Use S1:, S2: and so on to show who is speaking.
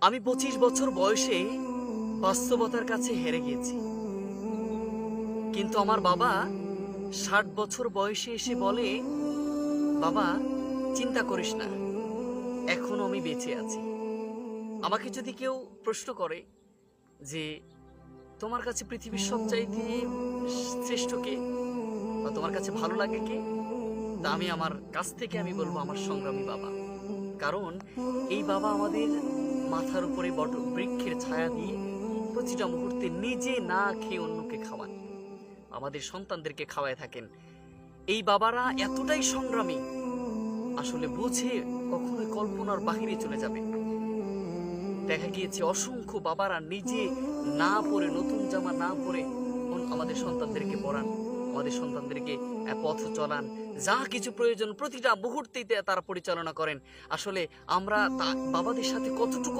S1: আমি 25 বছর বয়সে বাস্তবতার কাছে হেরে গিয়েছি, কিন্তু আমার বাবা 60 বছর বয়সে এসে বলে, বাবা চিন্তা করিস না, এখনো আমি বেঁচে আছি। আমাকে যদি কেউ প্রশ্ন করে যে তোমার কাছে পৃথিবীর সবচাইতে শ্রেষ্ঠ কে, বা তোমার কাছে ভালো লাগে কে, তা আমি আমার কাছ থেকে আমি বলবো আমার সংগ্রামী বাবা। কারণ এই বাবা আমাদের মাথার উপরে বট বৃক্ষের ছায়া দিয়ে প্রতিটা মুহূর্তে নিজে না খেয়ে অন্যকে খাওয়ান, আমাদের সন্তানদেরকে খাওয়ায় থাকেন। এই বাবারা এতটাই সংগ্রামী, আসলে বুঝে কখনোই কল্পনার বাহিরে চলে যাবে। দেখা গিয়েছে অসংখ্য বাবারা নিজে না পরে, নতুন জামা না পরে আমাদের সন্তানদেরকে পড়ান, আমাদের সন্তানদেরকে পথ চলান, যা কিছু প্রয়োজন প্রতিটা মুহূর্তেই তারা পরিচালনা করেন। আসলে আমরা বাবাদের সাথে কতটুকু